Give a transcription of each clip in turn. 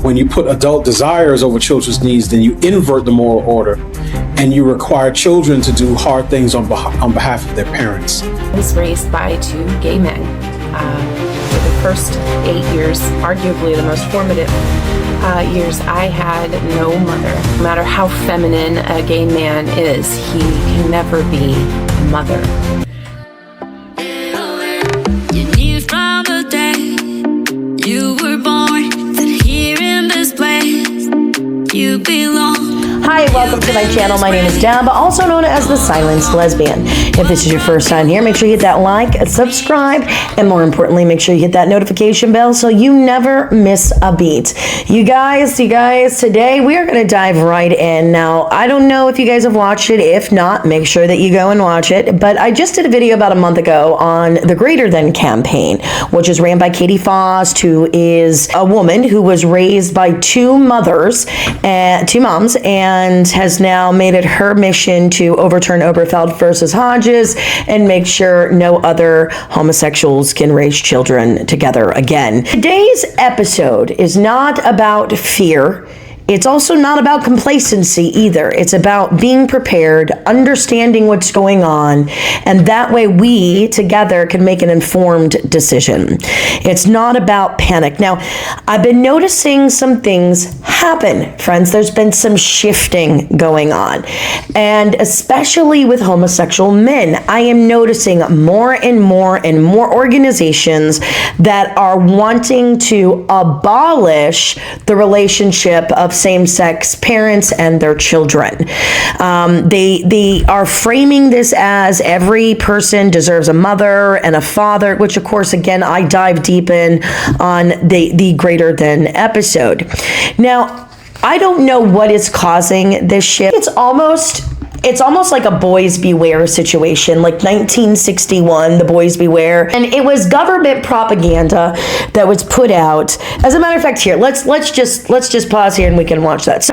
When you put adult desires over children's needs, then you invert the moral order and you require children to do hard things on behalf of their parents. I was raised by two gay men. For the first 8 years, arguably the most formative years, I had no mother. No matter how feminine a gay man is, he can never be a mother. You knew from the day you were born that here in this place you belong. Hi, welcome to my channel. My name is Deb, also known as the Silenced Lesbian. If this is your first time here, make sure you hit that like, subscribe, and more importantly, make sure you hit that notification bell so you never miss a beat. You guys, today we are going to dive right in. Now, I don't know if you guys have watched it. If not, make sure that you go and watch it. But I just did a video about a month ago on the Greater Than campaign, which is ran by Katie Faust, who is a woman who was raised by two moms, and has now made it her mission to overturn Obergefell versus Hodges and make sure no other homosexuals can raise children together again. Today's episode is not about fear. It's also not about complacency either. It's about being prepared, understanding what's going on, and that way we together can make an informed decision. It's not about panic. Now, I've been noticing some things happen, friends. There's been some shifting going on, and especially with homosexual men, I am noticing more and more organizations that are wanting to abolish the relationship of same-sex parents and their children. They are framing this as every person deserves a mother and a father, which of course, again, I dive deep in on the Greater Than episode. Now, I don't know what is causing this shift. It's almost like a Boys Beware situation, like 1961, the Boys Beware, and it was government propaganda that was put out. As a matter of fact, here, let's just pause here and we can watch that.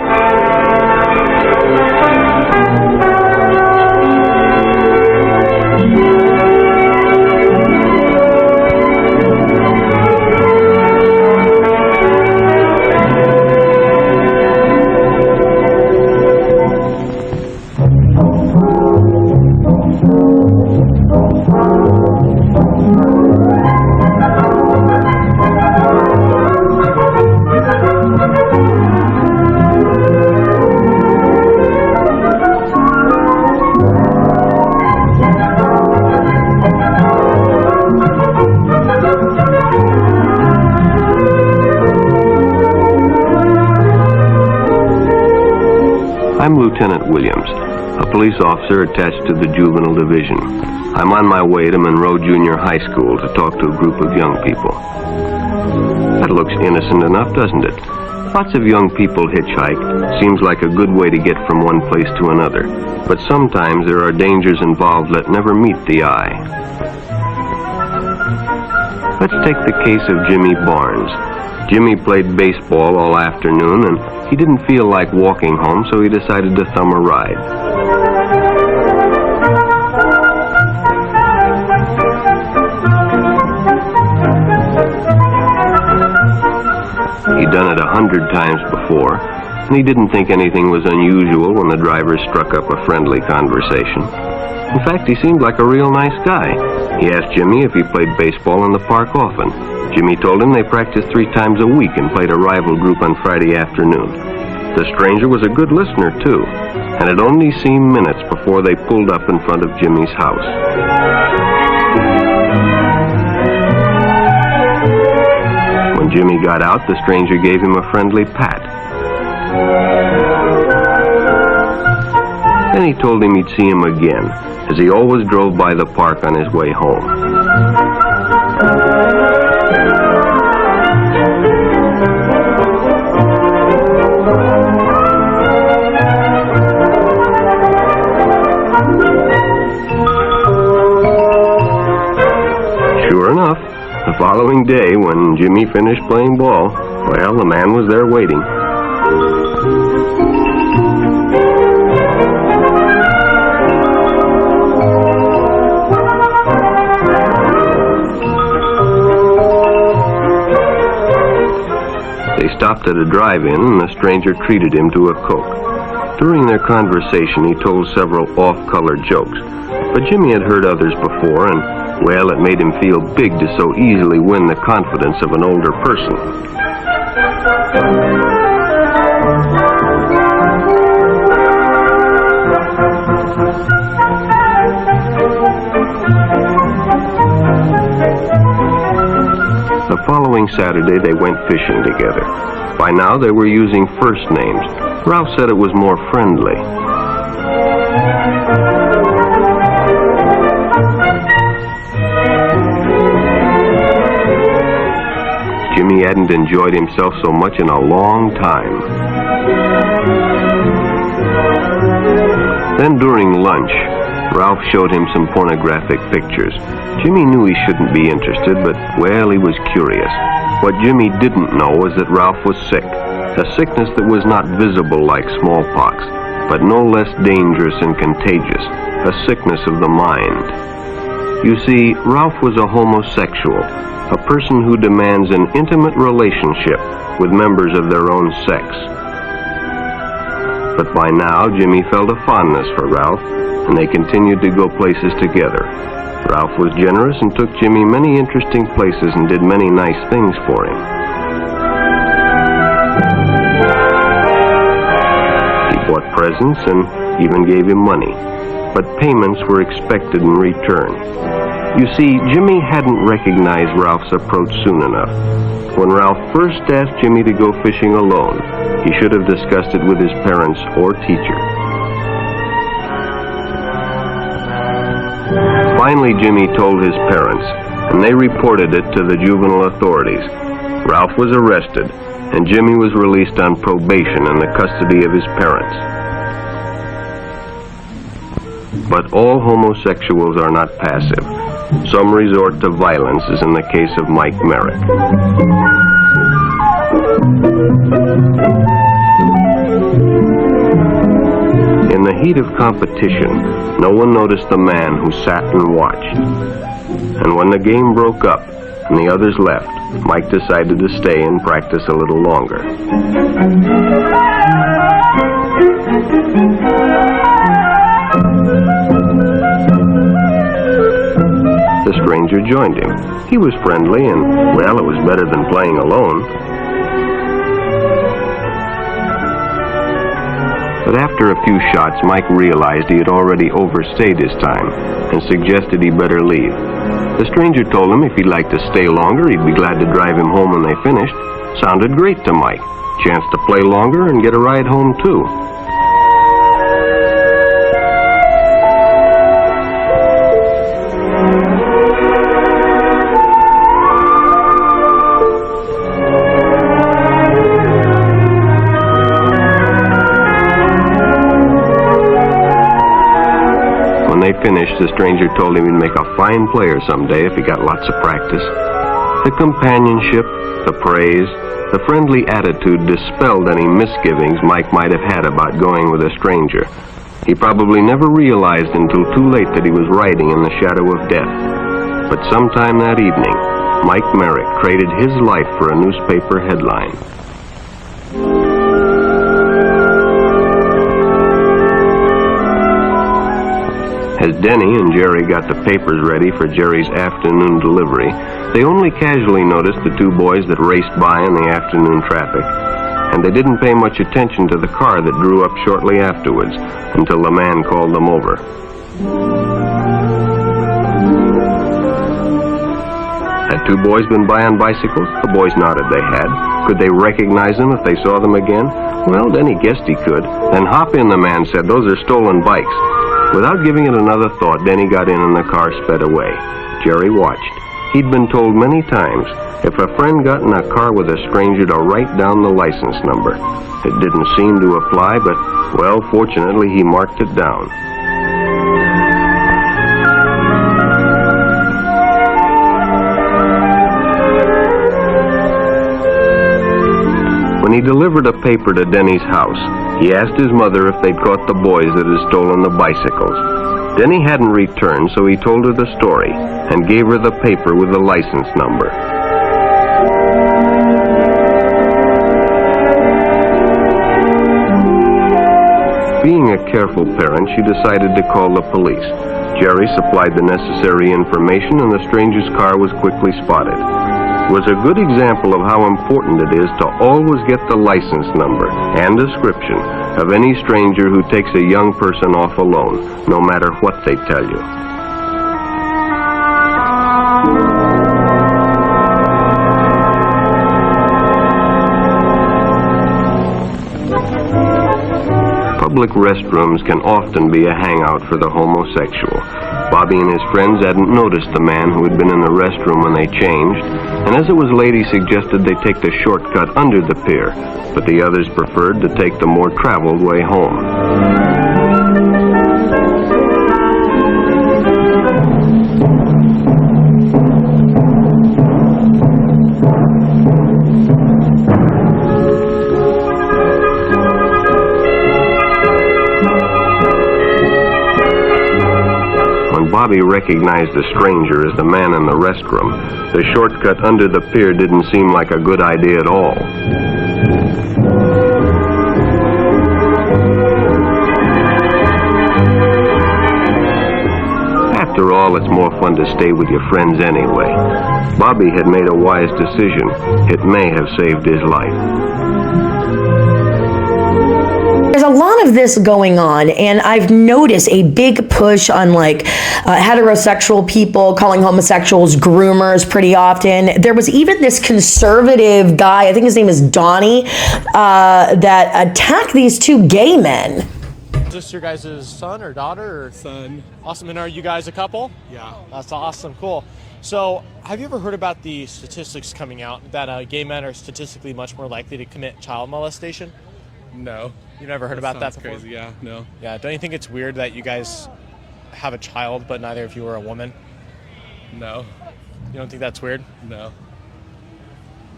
I'm Lieutenant Williams, a police officer attached to the Juvenile Division. I'm on my way to Monroe Junior High School to talk to a group of young people. That looks innocent enough, doesn't it? Lots of young people hitchhike. Seems like a good way to get from one place to another. But sometimes there are dangers involved that never meet the eye. Let's take the case of Jimmy Barnes. Jimmy played baseball all afternoon, and he didn't feel like walking home, so he decided to thumb a ride. He'd done it 100 times before, and he didn't think anything was unusual when the driver struck up a friendly conversation. In fact, he seemed like a real nice guy. He asked Jimmy if he played baseball in the park often. Jimmy told him they practiced 3 times a week and played a rival group on Friday afternoon. The stranger was a good listener, too, and it only seemed minutes before they pulled up in front of Jimmy's house. When Jimmy got out, the stranger gave him a friendly pat. Then he told him he'd see him again, as he always drove by the park on his way home. Sure enough, the following day, when Jimmy finished playing ball, well, the man was there waiting. They stopped at a drive-in and the stranger treated him to a Coke. During their conversation, he told several off-color jokes, but Jimmy had heard others before, and, well, it made him feel big to so easily win the confidence of an older person. The following Saturday, they went fishing together. By now, they were using first names. Ralph said it was more friendly. Jimmy hadn't enjoyed himself so much in a long time. Then during lunch, Ralph showed him some pornographic pictures. Jimmy knew he shouldn't be interested, but, well, he was curious. What Jimmy didn't know was that Ralph was sick, a sickness that was not visible like smallpox, but no less dangerous and contagious, a sickness of the mind. You see, Ralph was a homosexual, a person who demands an intimate relationship with members of their own sex. But by now, Jimmy felt a fondness for Ralph, and they continued to go places together. Ralph was generous and took Jimmy many interesting places and did many nice things for him. He bought presents and even gave him money, but payments were expected in return. You see, Jimmy hadn't recognized Ralph's approach soon enough. When Ralph first asked Jimmy to go fishing alone, he should have discussed it with his parents or teacher. Finally, Jimmy told his parents, and they reported it to the juvenile authorities. Ralph was arrested, and Jimmy was released on probation in the custody of his parents. But all homosexuals are not passive. Some resort to violence, as in the case of Mike Merrick. In the heat of competition, no one noticed the man who sat and watched. And when the game broke up and the others left, Mike decided to stay and practice a little longer. The stranger joined him. He was friendly and, well, it was better than playing alone. But after a few shots, Mike realized he had already overstayed his time and suggested he better leave. The stranger told him if he'd like to stay longer, he'd be glad to drive him home when they finished. Sounded great to Mike. Chance to play longer and get a ride home, too. Finished, the stranger told him he'd make a fine player someday if he got lots of practice. The companionship, the praise, the friendly attitude dispelled any misgivings Mike might have had about going with a stranger. He probably never realized until too late that he was riding in the shadow of death. But sometime that evening, Mike Merrick traded his life for a newspaper headline. As Denny and Jerry got the papers ready for Jerry's afternoon delivery, they only casually noticed the two boys that raced by in the afternoon traffic, and they didn't pay much attention to the car that drew up shortly afterwards until the man called them over. Had two boys been by on bicycles? The boys nodded they had. Could they recognize them if they saw them again? Well, Denny guessed he could. Then hop in, the man said. Those are stolen bikes. Without giving it another thought, Denny got in and the car sped away. Jerry watched. He'd been told many times, if a friend got in a car with a stranger, to write down the license number. It didn't seem to apply, but, well, fortunately, he marked it down. When he delivered a paper to Denny's house, he asked his mother if they'd caught the boys that had stolen the bicycles. Denny hadn't returned, so he told her the story and gave her the paper with the license number. Being a careful parent, she decided to call the police. Jerry supplied the necessary information and the stranger's car was quickly spotted. It was a good example of how important it is to always get the license number and description of any stranger who takes a young person off alone, no matter what they tell you. Public restrooms can often be a hangout for the homosexual. Bobby and his friends hadn't noticed the man who had been in the restroom when they changed, and as it was late, he suggested they take the shortcut under the pier, but the others preferred to take the more traveled way home. Bobby recognized the stranger as the man in the restroom. The shortcut under the pier didn't seem like a good idea at all. After all, it's more fun to stay with your friends anyway. Bobby had made a wise decision. It may have saved his life. There's a lot of this going on, and I've noticed a big push on heterosexual people calling homosexuals groomers pretty often. There was even this conservative guy, I think his name is Donnie, that attacked these two gay men. Is this your guys' son or daughter? Or? Son. Awesome. And are you guys a couple? Yeah. That's awesome. Cool. So, have you ever heard about the statistics coming out that gay men are statistically much more likely to commit child molestation? No. You never heard about that before? Crazy. Yeah. No. Yeah. Don't you think it's weird that you guys have a child, but neither of you are a woman? No. You don't think that's weird? No.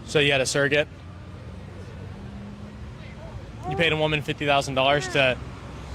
So you had a surrogate? You paid a woman $50,000 to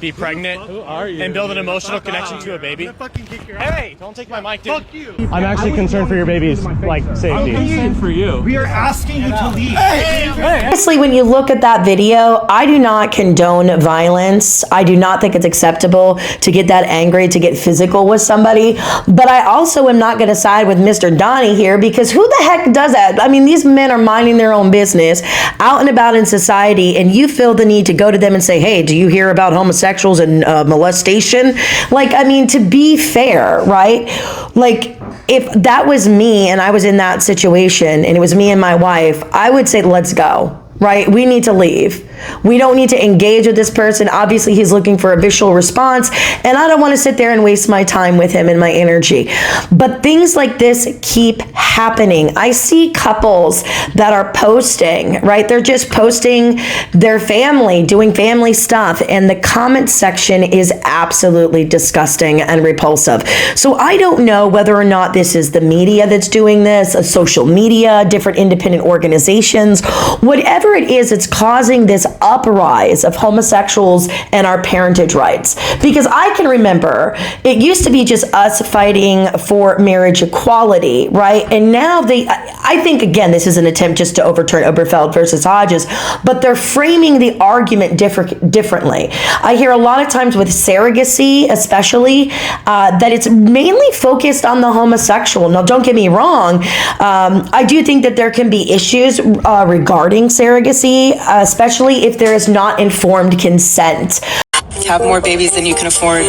be pregnant Who are you, and build an dude? emotional Fuck connection off. to a baby? I'm gonna fucking kick your ass. Hey, don't take my mic, dude. Fuck you. I'm actually concerned for your baby's safety. I'm concerned for you. We are asking you to leave. Honestly, when you look at that video, I do not condone violence. I do not think it's acceptable to get that angry, to get physical with somebody. But I also am not going to side with Mr. Donnie here, because who the heck does that? I mean, these men are minding their own business out and about in society, and you feel the need to go to them and say, hey, do you hear about homosexuals and molestation? Like, I mean, to be fair, right? Like, if that was me and I was in that situation and it was me and my wife, I would say, let's go. Right? We need to leave. We don't need to engage with this person. Obviously, he's looking for a visual response, and I don't want to sit there and waste my time with him and my energy. But things like this keep happening. I see couples that are posting, right? They're just posting their family, doing family stuff, and the comment section is absolutely disgusting and repulsive. So I don't know whether or not this is the media that's doing this, social media, different independent organizations, whatever it is, it's causing this uprise of homosexuals and our parentage rights. Because I can remember it used to be just us fighting for marriage equality, right? And now I think, again, this is an attempt just to overturn Oberfeld versus Hodges, but they're framing the argument differently. I hear a lot of times with surrogacy, especially, that it's mainly focused on the homosexual. Now, don't get me wrong. I do think that there can be issues regarding surrogacy, especially if there is not informed consent. Have more babies than you can afford.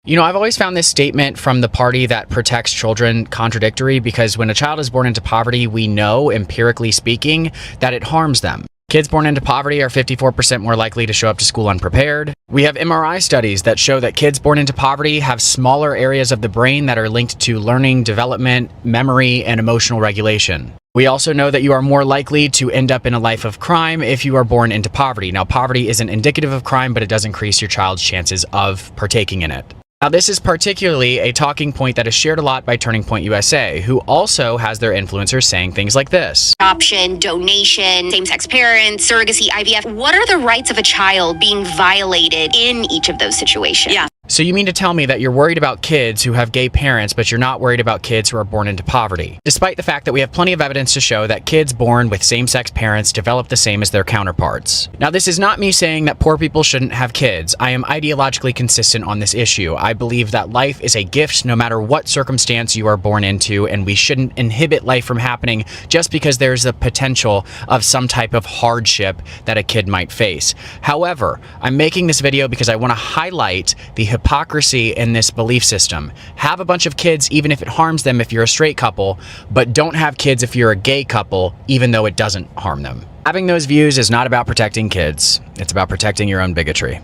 You know, I've always found this statement from the party that protects children contradictory, because when a child is born into poverty, we know, empirically speaking, that it harms them. Kids born into poverty are 54% more likely to show up to school unprepared. We have MRI studies that show that kids born into poverty have smaller areas of the brain that are linked to learning, development, memory, and emotional regulation. We also know that you are more likely to end up in a life of crime if you are born into poverty. Now, poverty isn't indicative of crime, but it does increase your child's chances of partaking in it. Now, this is particularly a talking point that is shared a lot by Turning Point USA, who also has their influencers saying things like this. Adoption, donation, same-sex parents, surrogacy, IVF. What are the rights of a child being violated in each of those situations? Yeah. So you mean to tell me that you're worried about kids who have gay parents, but you're not worried about kids who are born into poverty, despite the fact that we have plenty of evidence to show that kids born with same-sex parents develop the same as their counterparts. Now, this is not me saying that poor people shouldn't have kids. I am ideologically consistent on this issue. I believe that life is a gift no matter what circumstance you are born into, and we shouldn't inhibit life from happening just because there's the potential of some type of hardship that a kid might face. However, I'm making this video because I want to highlight the hypocrisy in this belief system. Have a bunch of kids even if it harms them if you're a straight couple, but don't have kids if you're a gay couple, even though it doesn't harm them. Having those views is not about protecting kids. It's about protecting your own bigotry.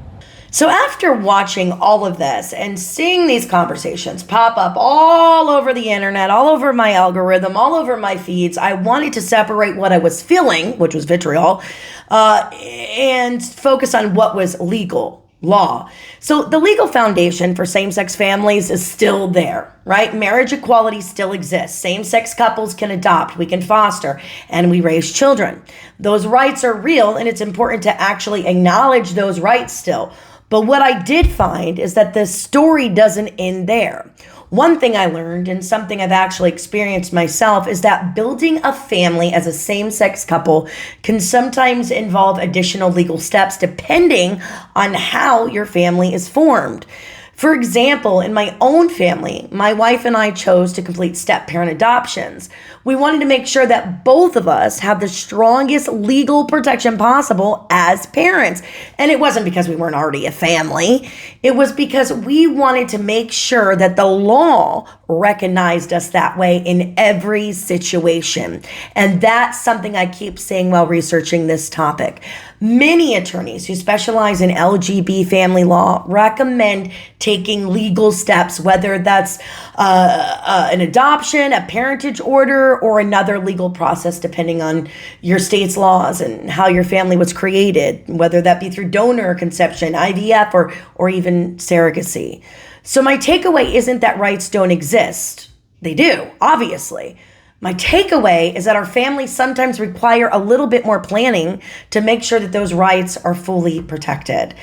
So after watching all of this and seeing these conversations pop up all over the internet, all over my algorithm, all over my feeds, I wanted to separate what I was feeling, which was vitriol, and focus on what was legal. Law. So the legal foundation for same-sex families is still there, right? Marriage equality still exists. Same-sex couples can adopt, we can foster, and we raise children. Those rights are real, and it's important to actually acknowledge those rights still. But what I did find is that the story doesn't end there. One thing I learned, and something I've actually experienced myself, is that building a family as a same-sex couple can sometimes involve additional legal steps depending on how your family is formed. For example, in my own family, my wife and I chose to complete step-parent adoptions. We wanted to make sure that both of us have the strongest legal protection possible as parents. And it wasn't because we weren't already a family. It was because we wanted to make sure that the law recognized us that way in every situation. And that's something I keep saying while researching this topic. Many attorneys who specialize in LGBT family law recommend taking legal steps, whether that's an adoption, a parentage order, or another legal process, depending on your state's laws and how your family was created, whether that be through donor conception, IVF, or even surrogacy. So my takeaway isn't that rights don't exist. They do, obviously. My takeaway is that our families sometimes require a little bit more planning to make sure that those rights are fully protected.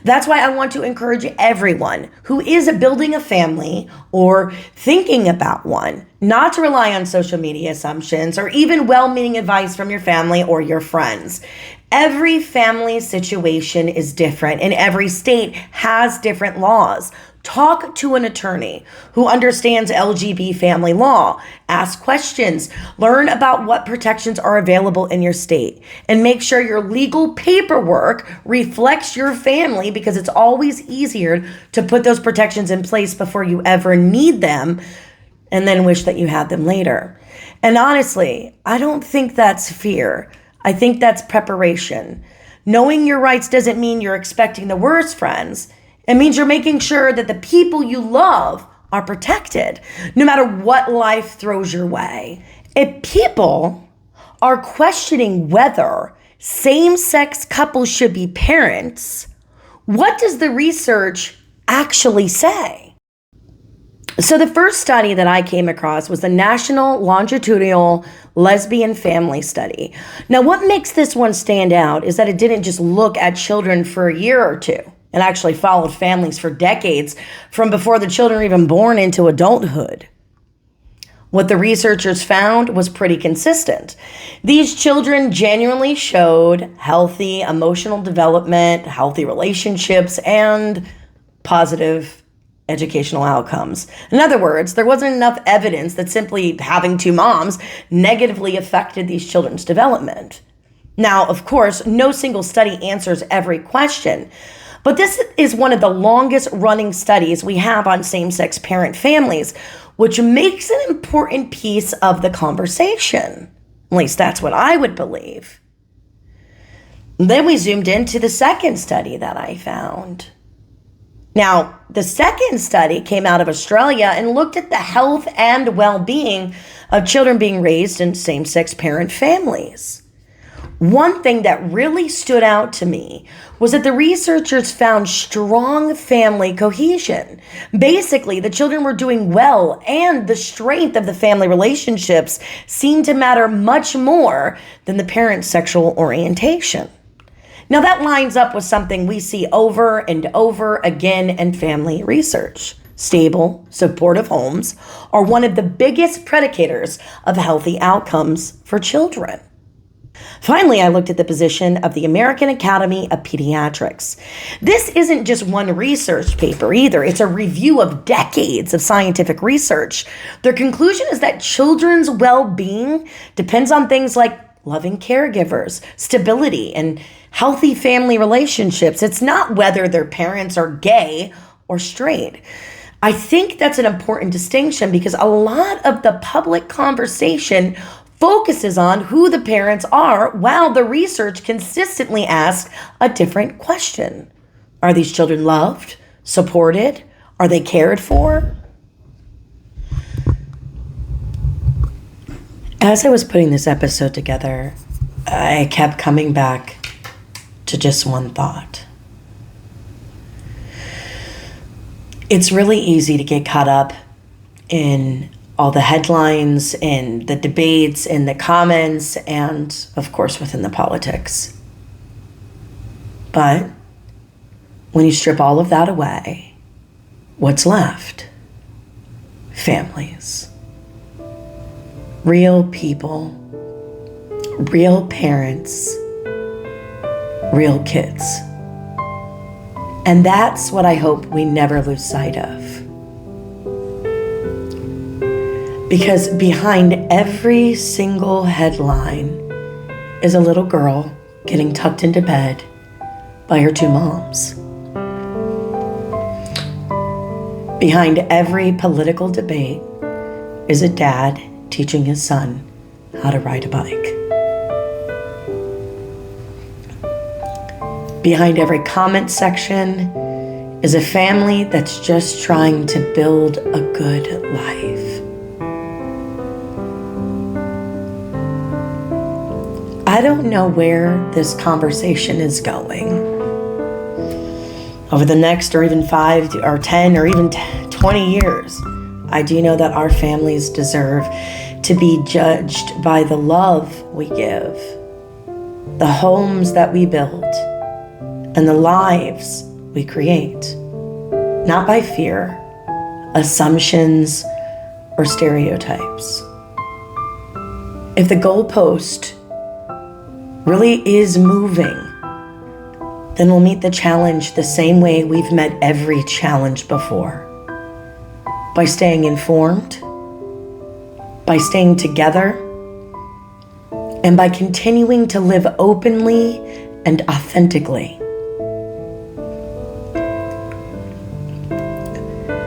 That's why I want to encourage everyone who is building a family or thinking about one, not to rely on social media assumptions or even well-meaning advice from your family or your friends. Every family situation is different, and every state has different laws. Talk to an attorney who understands LGBT family law. Ask questions. Learn about what protections are available in your state. And make sure your legal paperwork reflects your family, because it's always easier to put those protections in place before you ever need them and then wish that you had them later. And honestly, I don't think that's fear. I think that's preparation. Knowing your rights doesn't mean you're expecting the worst, friends. It means you're making sure that the people you love are protected, no matter what life throws your way. If people are questioning whether same-sex couples should be parents, what does the research actually say? So the first study that I came across was the National Longitudinal Lesbian Family Study. Now, what makes this one stand out is that it didn't just look at children for a year or two. It actually followed families for decades, from before the children were even born into adulthood. What the researchers found was pretty consistent. These children genuinely showed healthy emotional development, healthy relationships, and positive educational outcomes. In other words, there wasn't enough evidence that simply having two moms negatively affected these children's development. Now, of course, no single study answers every question, but this is one of the longest running studies we have on same-sex parent families, which makes an important piece of the conversation. At least that's what I would believe. Then we zoomed into the second study that I found. Now, the second study came out of Australia and looked at the health and well-being of children being raised in same-sex parent families. One thing that really stood out to me was that the researchers found strong family cohesion. Basically, the children were doing well, and the strength of the family relationships seemed to matter much more than the parent's sexual orientation. Now, that lines up with something we see over and over again in family research. Stable, supportive homes are one of the biggest predicators of healthy outcomes for children. Finally, I looked at the position of the American Academy of Pediatrics. This isn't just one research paper either. It's a review of decades of scientific research. Their conclusion is that children's well-being depends on things like loving caregivers, stability, and healthy family relationships. It's not whether their parents are gay or straight. I think that's an important distinction because a lot of the public conversation focuses on who the parents are while the research consistently asks a different question. Are these children loved, supported? Are they cared for? As I was putting this episode together, I kept coming back to just one thought. It's really easy to get caught up in all the headlines and the debates and the comments and, of course, within the politics. But when you strip all of that away, what's left? Families. Real people, real parents, real kids. And that's what I hope we never lose sight of. Because behind every single headline is a little girl getting tucked into bed by her two moms. Behind every political debate is a dad teaching his son how to ride a bike. Behind every comment section is a family that's just trying to build a good life. I don't know where this conversation is going. Over the next or even 5 or 10 or even 20 years, I do know that our families deserve to be judged by the love we give, the homes that we build, and the lives we create, not by fear, assumptions, or stereotypes. If the goalpost really is moving, then we'll meet the challenge the same way we've met every challenge before. By staying informed, by staying together, and by continuing to live openly and authentically.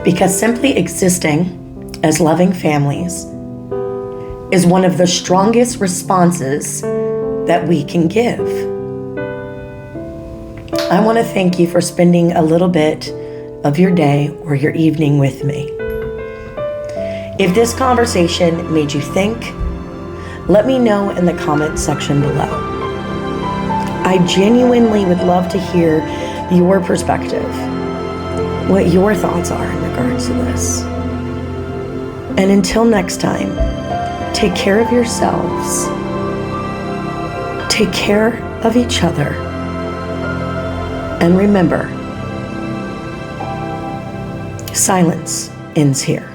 Because simply existing as loving families is one of the strongest responses that we can give. I want to thank you for spending a little bit of your day or your evening with me. If this conversation made you think, let me know in the comment section below. I genuinely would love to hear your perspective, what your thoughts are in regards to this. And until next time, take care of yourselves, take care of each other, and remember, silence ends here.